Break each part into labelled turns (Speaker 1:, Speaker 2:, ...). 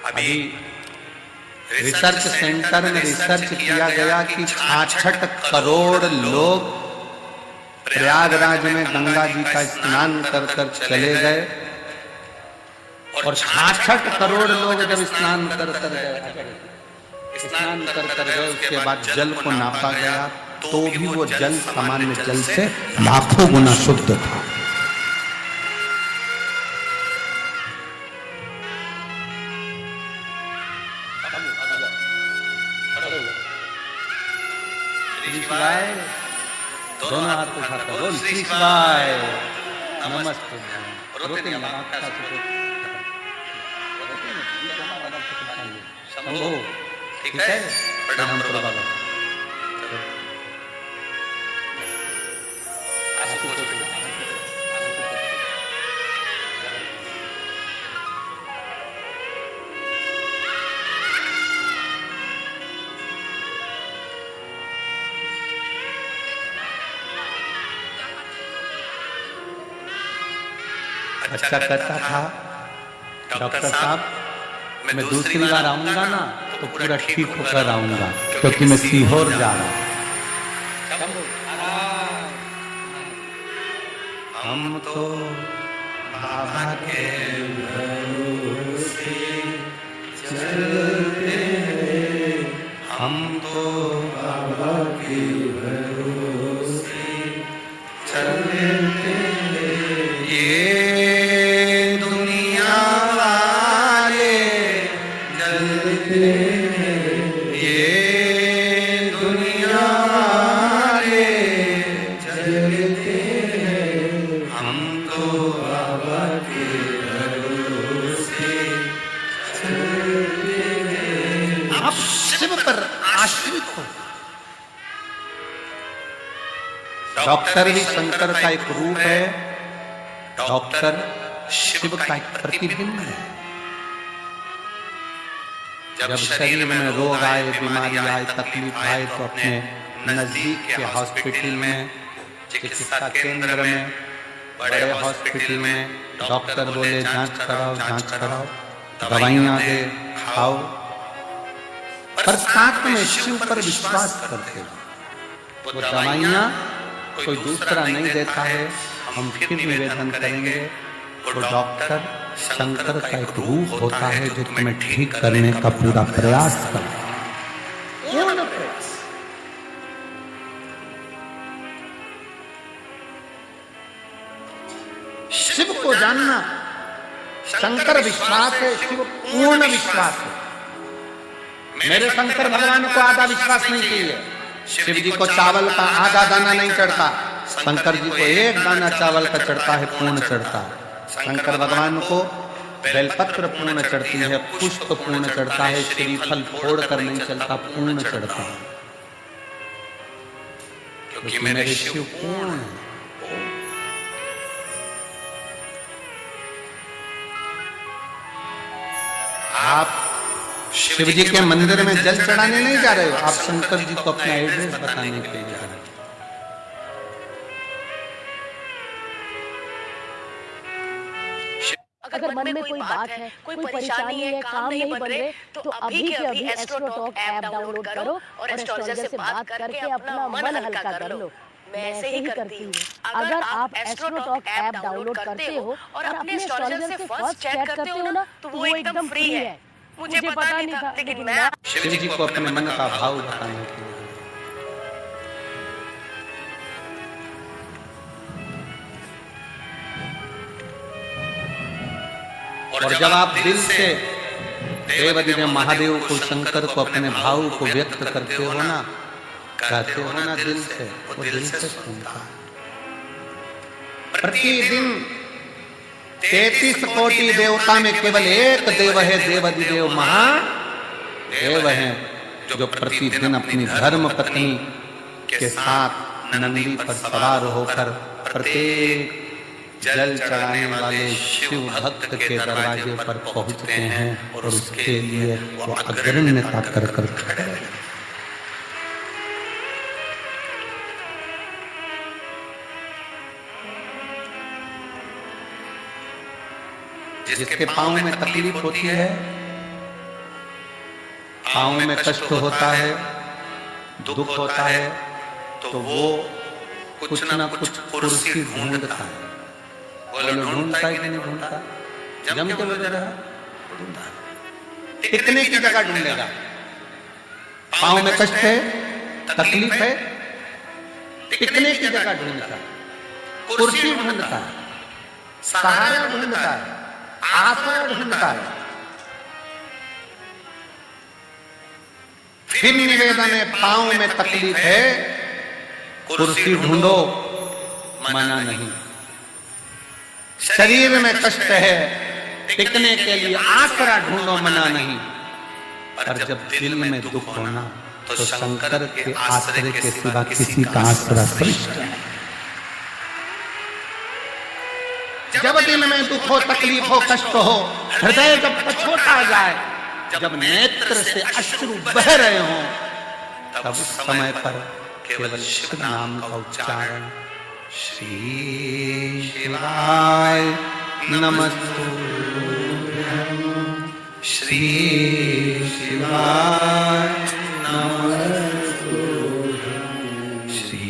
Speaker 1: अभी research centre में research किया गया कि 66 करोड़ लोग प्रयागराज में गंगा जी का स्नान कर कर चले गए और 66 करोड़ लोग जब स्नान कर कर गए उसके बाद जल को नापा गया तो भी वो जल सामान्य जल से लाखों गुना शुद्ध था। दोनों हाथ उठाकर बोल श्री शिवाय नमस्ते। ठीक है, प्रणाम करो बाबा। अच्छा कहता था डॉक्टर साहब, मैं दूसरी बार आऊंगा ना तो पूरा ठीक होकर आऊंगा, क्योंकि मैं सीहोर जा रहा हूं। हम तो बाबा के भरोसे चलते हैं, हम तो बाबा के भरोसे चलते हैं। ये दुनिया वाले जलते हैं, ये दुनिया वाले जलते हैं, हम तो बाबा के भरोसे चलते हैं। आप शिव पर आश्रित हो। डॉक्टर ही शंकर का एक रूप है, डॉक्टर शिव का एक प्रतिबिंब है। जब शरीर में रोग आए, बीमारी आए, तकलीफ आए तो अपने नजदीक के हॉस्पिटल में, चिकित्सा केंद्र में, बड़े हॉस्पिटल में डॉक्टर बोले जांच कराओ, जांच कराओ, दवाइयां दे, खाओ, पर साथ में शिव पर विश्वास करते हो। वो दवाइयां कोई दूसरा नहीं देता है, हम फिर निवेदन करेंगे वो डॉक्टर शंकर का एक रूप होता है जो तुम्हें ठीक करने का पूरा प्रयास करता है। पूर्ण प्रयास। शिव को जानना शंकर विश्वास है, शिव पूर्ण विश्वास है। मेरे शंकर भगवान को आधा विश्वास नहीं चाहिए। शिव जी को चावल का आधा दाना नहीं चढ़ता, शंकर जी को एक दाना चावल का चढ़ता है, पूर्ण चढ़ता है। शंकर भगवान को बेलपत्र पूर्ण चढ़ती है, पुष्प पूर्ण चढ़ता है, श्रीफल फोड़ कर नहीं चलता, पूर्ण चढ़ता है, क्योंकि मेरे शिव पूर्ण है। आप शिव जी के मंदिर में जल चढ़ाने नहीं जा रहे हो, आप शंकर जी को अपना एड्रेस बताने के लिए जा रहे हो।
Speaker 2: अगर मन में कोई बात है, कोई परेशानी है, काम नहीं बन रहे, तो अभी के अभी एस्ट्रो टॉक ऐप डाउनलोड करो और एस्ट्रोलॉजर से बात करके अपना मन हल्का कर लो। मैं ऐसे ही करती हूँ। अगर आप एस्ट्रो टॉक ऐप डाउनलोड करते हो और अपने एस्ट्रोलॉजर से फर्स्ट चैट करते हो ना, तो वो एकदम फ्री है। मुझे पता नहीं था, लेकिन मैं
Speaker 1: शिव जी को अपने मन का भाव बताने के लिए। और जब आप दिल से देवादिदेव महादेव को, शंकर को, अपने भाव को व्यक्त करते हो ना, कहते हो ना दिल से, वो दिल से सुनता है। प्रतिदिन 33 कोटि देवता में केवल एक देव है, देवादिदेव महादेव है, जो प्रतिदिन अपनी धर्म पत्नी के साथ नंदी पर सवार होकर प्रत्येक जल चढ़ाने वाले शिव भक्त के दरवाजे पर पहुंचते हैं और उसके लिए वो अग्रण्यता कर कर खड़े हैं। जिसके पांव में तकलीफ होती है पाँव में कष्ट होता है, दुख होता है, तो वो कुछ ना कुछ कुर्सी ढूंढता है। बोलो ढूंढता है कि नहीं ढूंढता? जम के बोल रहा ढूंढता है। टिकने की जगह ढूंढेगा। पाँव में कष्ट है, तकलीफ है, टिकने की जगह ढूंढता है, कुर्सी ढूंढता है, सहारा ढूंढता है, आसरा ढूंढता है। फिर निवेदन है, पाँव में तकलीफ है, कुर्सी ढूंढो, मना नहीं। शरीर में कष्ट है, टिकने के लिए आसरा ढूंढो, मना नहीं। पर जब दिल में दुख होना तो शंकर के आश्रय के सिवा किसी का आसरा श्रेष्ठ है। जब दिल में दुख हो, तकलीफ हो, कष्ट हो, हृदय जब पछोटा जाए, जब नेत्र से अश्रु बह रहे हो, तब उस समय पर केवल शिव नाम का उच्चारण, श्री शिवाय नमस्तुभ्यं, श्री शिवाय नमस्तुभ्यं, श्री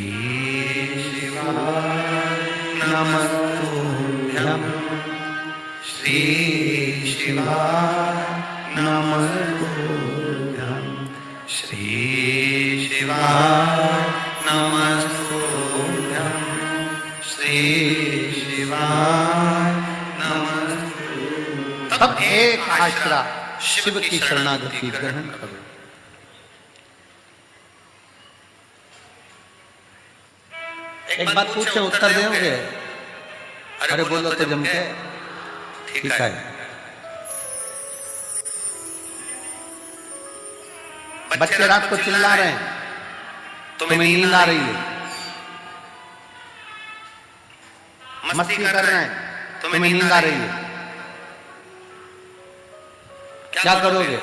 Speaker 1: शिवाय नमस्तुभ्यं, श्री शिवाय नमस्तुभ्यं, श्री शिवाय नमस्तुभ्यं, श्री शिवाय नमस्तुभ्यं। तब एक आश्रा शिव की शरणागति ग्रहण करो। एक बात पूछे, उत्तर दोगे? अरे बोलो तो जम के। ठीक है। बच्चे रात को चिल्ला रहे हैं, तुम्हें नींद आ रही है, मस्ती कर रहे हैं, तुम्हें नींद आ रही है, क्या करोगे?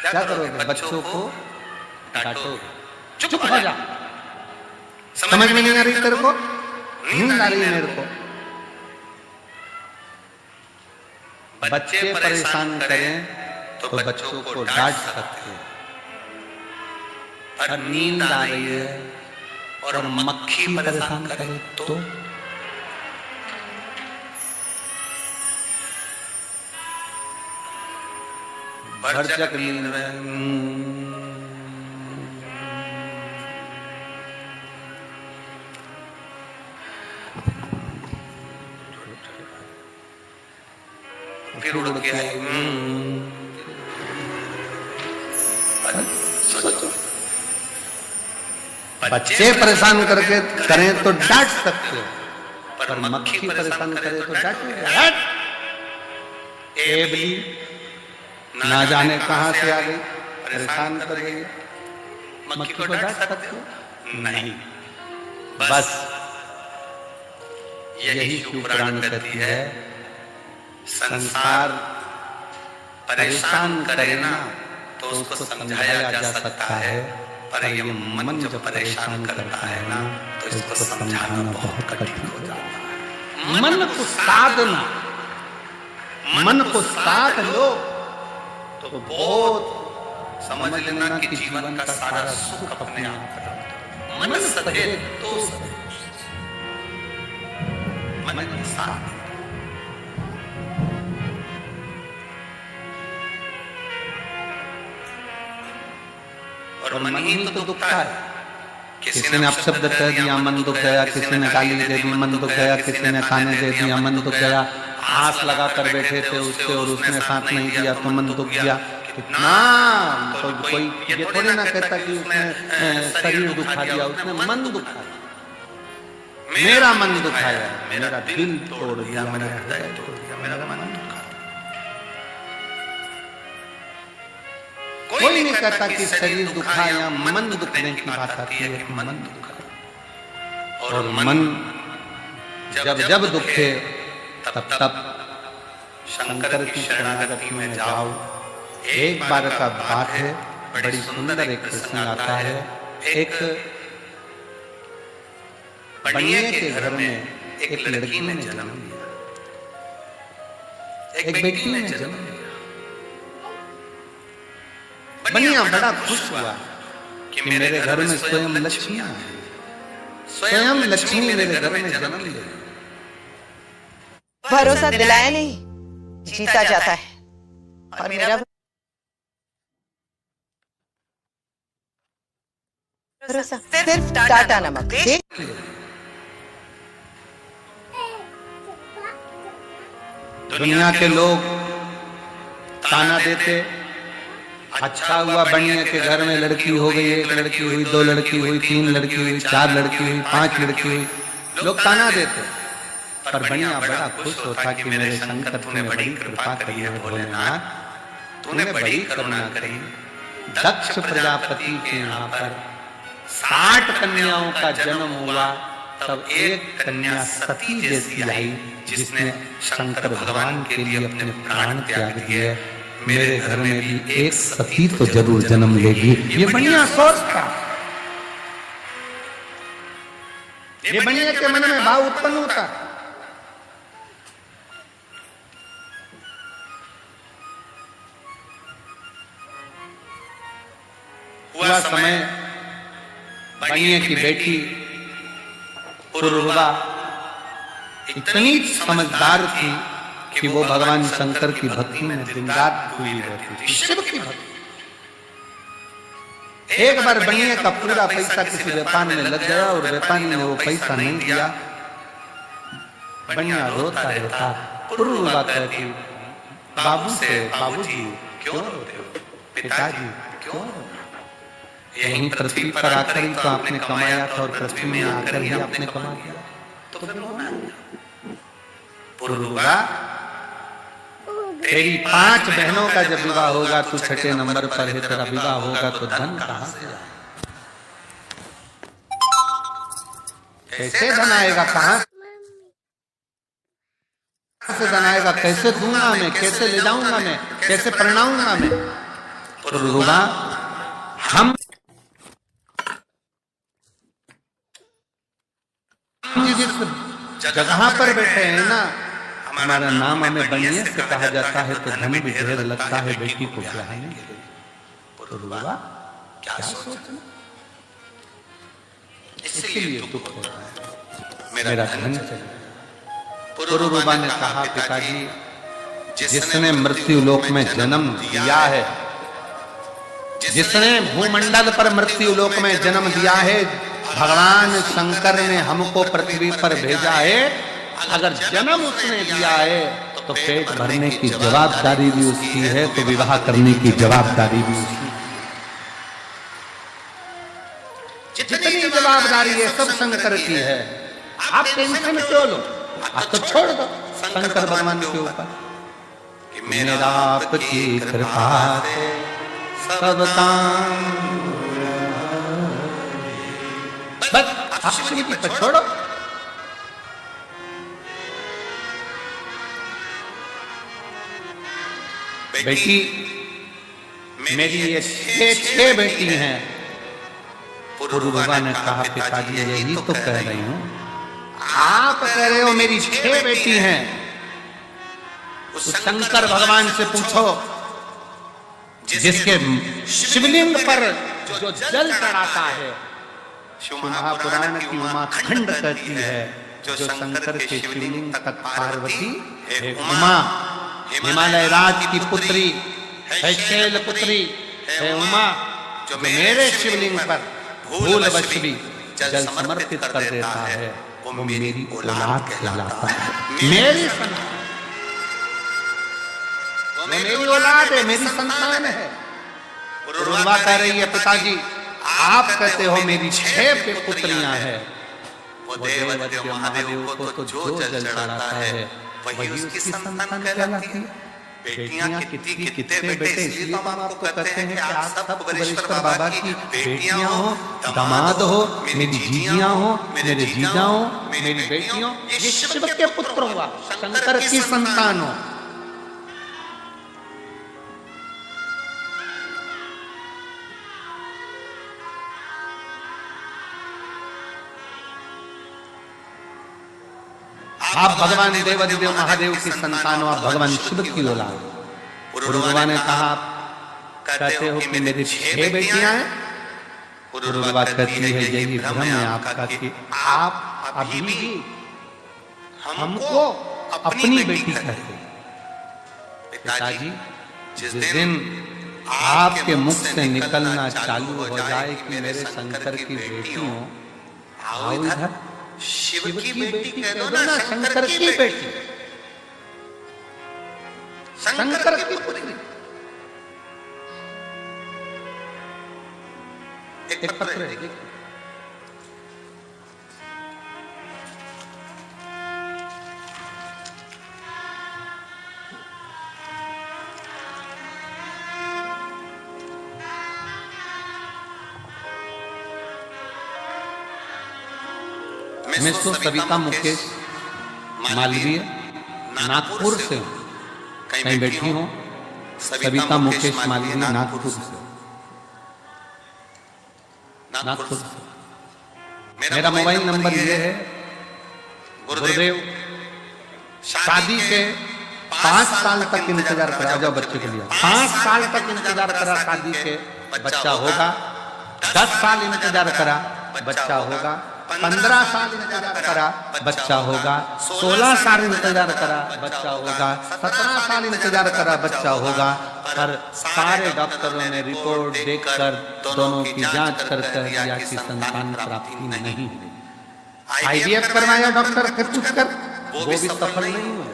Speaker 1: क्या करोगे? बच्चों को डांटोगे, चुप हो जा, समझ में नहीं आ रही तेरे को, नींद आ रही है मेरे को। बच्चे परेशान करें तो बच्चों को डांट सकते हैं, पर नींद आ रही है और मक्खी परेशान करे तो भरजक नींद में फिर उड़ के बच्चे परेशान करके करें तो डांट सकते हो, पर मक्खी परेशान करे तो डांटेगा। एबली ना जाने कहां से आ गई, परेशान कर गई, मक्खी को डांट सकते हो? नहीं। बस यही शिव पुराण कहती है, संसार परेशान करे ना तो उसको समझाया जा सकता है, पर ये मन जब परेशान करता है ना तो इसको समझाना बहुत कठिन हो जाता है। मन को साधना, मन को साध लो तो बहुत समझ लेना कि जीवन का सारा सुख अपने आप है। मन सहे तो मन के साथ और मन ही तो दुखता है। किसी ने अपशब्द कह दिया, मन दुख गया, किसी ने गाली दे दी, मन दुख गया, किसी ने खाने दे दिया, मन दुख गया, आस लगा कर बैठे थे उससे और उसने साथ नहीं दिया तो मन दुख गया। कितना तो कोई ये थोड़ी ना कहता कि उसने शरीर दुखा दिया, उसने मन दुखा दिया, मेरा मन दुखाया, मेरा दिल तोड़ दिया, मेरा हृदय तोड़ दिया, मेरा मन दुखा। कोई नहीं कहता कि शरीर दुखा या मन दुखने की बात आती है कि मन दुखा। और मन जब जब दुखे तब तब शंकर की शरणागति में जाओ। एक बार का बात है, बड़ी सुंदर एक प्रसंग आता है। एक बनिए के घर में एक लड़की ने जन्म लिया। एक बेटी ने जन्म लिया। बनिया बड़ा खुश हुआ कि मेरे घर में स्वयं लक्ष्मी है, स्वयं लक्ष्मी मेरे घर में जन्म ले।
Speaker 3: भरोसा दिलाया नहीं, जीता जाता है। और मेरा भरोसा सिर्फ टाटा नमक दे।
Speaker 1: दुनिया के लोग ताना देते, अच्छा हुआ बनिया के घर में लड़की हो गई, एक लड़की हुई, दो लड़की हुई, तीन लड़की हुई, चार लड़की हुई, पांच लड़की हुई, लोग ताना देते। पर बनिया बड़ा खुश होता कि मेरे शंकर तूने बड़ी कृपा करी है भोलेनाथ, तूने बड़ी करुणा करी। दक्ष प्रजापति के यहाँ पर 60 कन्याओं का जन्म हुआ, तब एक कन्या सती जैसी आई जिसने शंकर भगवान के लिए अपने प्राण त्याग दिए। मेरे घर में भी एक सती तो जरूर जन्म लेगी। ये बनिया सोचता, ये बनिया के मन में भाव उत्पन्न होता। हुआ समय, बनिया की बेटी पुरुरवा इतनी समझदार थी कि वो भगवान शंकर की भक्ति में दिन रात डूबी रहती थी, शिव की भक्ति। एक बार बनिया का पूरा पैसा किसी व्यापारी में लग गया और व्यापारी ने वो पैसा नहीं दिया। बनिया रोता रहता, पुरुरवा कहती, बाबूजी क्यों रोते हो? पिताजी क्यों रोते हो? यहीं पृथ्वी पर आकर ही तो आपने कमाया था और पृथ्वी में आकर ही आपने कमा लिया, तो फिर रोना है। पुरुरवा, तेरी 5 बहनों का जब विवाह होगा तू 6 नंबर पर है, तेरा विवाह होगा तो धन कहां से आएगा? कैसे धन आएगा? कहां से धन आएगा? कैसे दूंगा मैं? कैसे ले जाऊंगा मैं? कैसे परिणाऊंगा मैं? पुरुरवा, हम जिस जगह पर बैठे हैं ना, हमारा नाम हमें बनिया से कहा जाता है तो धन भी ढेर लगता है बेटी को ब्याहने के लिए। पुरुरवा, क्या सोचना? इसलिए दुख हो रहा है, मेरा धन चले। पुरुरवा ने कहा, पिताजी, जिसने मृत्यु लोक में जन्म दिया है, जिसने भूमंडल पर मृत्यु लोक में जन्म दिया है, भगवान शंकर ने हमको पृथ्वी पर भेजा है। अगर जन्म उसने दिया है तो पेट भरने की जवाबदारी भी उसकी है, तो विवाह करने की जवाबदारी भी उसकी है। जितनी जवाबदारी है सब शंकर की है। आप टेंशन क्यों लो? आप तो छोड़ दो शंकर भगवान के ऊपर। मेरा आपकी कृपा से सब काम, बस आप शिव की पर छोड़ो। बेटी, मेरी ये 6 बेटी हैं। पुरुरवा ने कहा, पिताजी यही तो कह रही हूं। आप कह रहे हो मेरी 6 बेटी हैं, उस शंकर भगवान से पूछो जिसके शिवलिंग पर जो जल चढ़ाता है। महापुराण की उमा खंड कहती है, जो शंकर के शिवलिंग तक पार्वती है उमा, हिमालय राज की पुत्री है, शैल पुत्री है उमा, जो मेरे शिवलिंग पर भूलवश भी जल समर्पित कर देता है, वो मेरी औलाद कहलाता है। मेरी संतान, वो मेरी औलाद है, मेरी संतान है। पुरुरवा कह रही है, पिताजी आप कहते हो मेरी 6 पुत्रियां हैं, वो देवदेव महादेव को तो जो जल चढ़ाता है वही उसकी संतान कहलाती है। बेटियां कितने बेटे, इसलिए हम आपको कहते हैं कि आप सब वरिष्ठ बाबा की बेटियां हो, दामाद हो, मेरी जीजियां हो, मेरे जीजा हो, मेरी बेटियों, ये शिव के पुत्र हुआ, शंकर की संतान हो। आप भगवान देवादिदेव महादेव की संतान हो, आप भगवान शिव की औलाद। उर्वा ने कहा, आप कहते हो कि मेरी 6 बेटियां हैं। उर्वा कहती है, यही भ्रम है आपका कि आप अभी भी हमको अपनी बेटी कहते हैं। पिताजी, जिस दिन आपके मुख से निकलना चालू हो जाए कि मेरे शंकर की बेटी हो, आओ इधर, शिव की बेटी कह दो ना, शंकर की बेटी, शंकर की पुत्री। एक पत्र है, मैं तो सविता मुकेश मालवीय नागपुर से हूँ। कहीं बैठी हूँ, सविता मुकेश मालवीय नागपुर से। नागपुर से मेरा मोबाइल नंबर ये है। गुरुदेव, शादी के 5 साल तक इंतजार करा, जाओ बच्चे के लिए 5 साल तक इंतजार करा, शादी के बच्चा होगा। 10 साल इंतजार करा, बच्चा होगा। 15 साल इंतजार करा, बच्चा होगा। 16 साल इंतजार करा, बच्चा होगा। 17 साल इंतजार करा, बच्चा होगा। पर सारे डॉक्टरों ने रिपोर्ट देखकर दोनों की जांच कर कह दिया कि संतान प्राप्ति नहीं हुई। IVF करवाया डॉक्टर से पूछकर, वो भी सफल नहीं हुआ।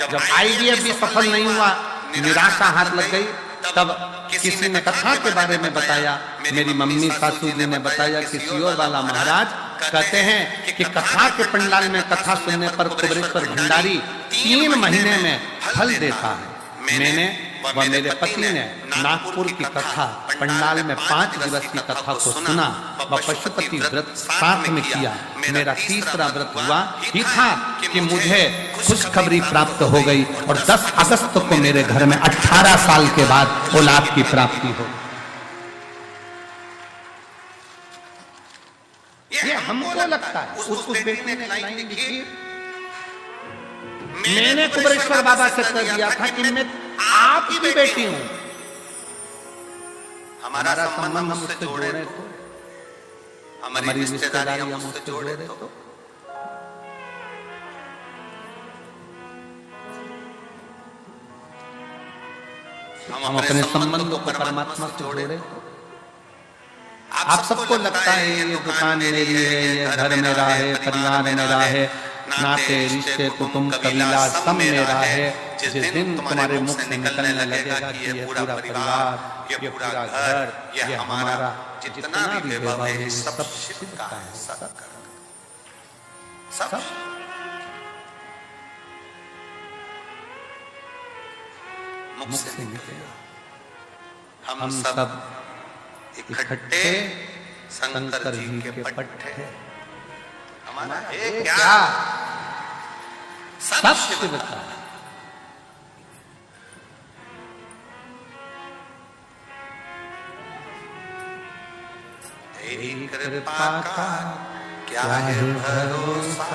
Speaker 1: जब IVF भी सफल नहीं हुआ, निराशा हाथ लग गई। तब किसी ने कथा के बारे में बताया। मेरी मम्मी सासू जी ने बताया कि सियोर वाला महाराज कहते हैं कि कथा के पंडाल में कथा सुनने पर कुबेरेश्वर भंडारी 3 महीने में फल देता है। मैंने व मेरे पति ने नागपुर की कथा पंडाल में 5 दिवस की कथा को सुना व पशुपति व्रत साथ में किया। मेरा तीसरा व्रत हुआ ही था कि मुझे खुशखबरी प्राप्त हो गई और 10 अगस्त को मेरे घर में 18 साल के बाद औलाद की प्राप्ति हो। ये हमको लगता है। उस बेटी ने लाइन लिखी, मैंने कुबेरेश्वर बाबा से कह दिया था कि मैं आपकी बेटी हूं। हमारा संबंध हम उससे जोड़े तो, हमारी रिश्तेदारी हम उससे जोड़े तो। हम अपने संबंधों को परमात्मा से जोड़े तो। आप सबको लगता है ये दुकान मेरी है, ये घर मेरा है, परिवार मेरा है, नाते रिश्ते कुटुंब कबीला सब मेरा है। जिस दिन तुम्हारे मुख से निकलने लगेगा कि ये पूरा परिवार, ये पूरा घर, ये हमारा, जितना भी वैभव है सब शिव का है, सब मुख से निकलेगा। हम सब इकट्ठे शंकर जी के पट्टे, हमारा है क्या? सब शिव का। तेरी कृपा का क्या है भरोसा।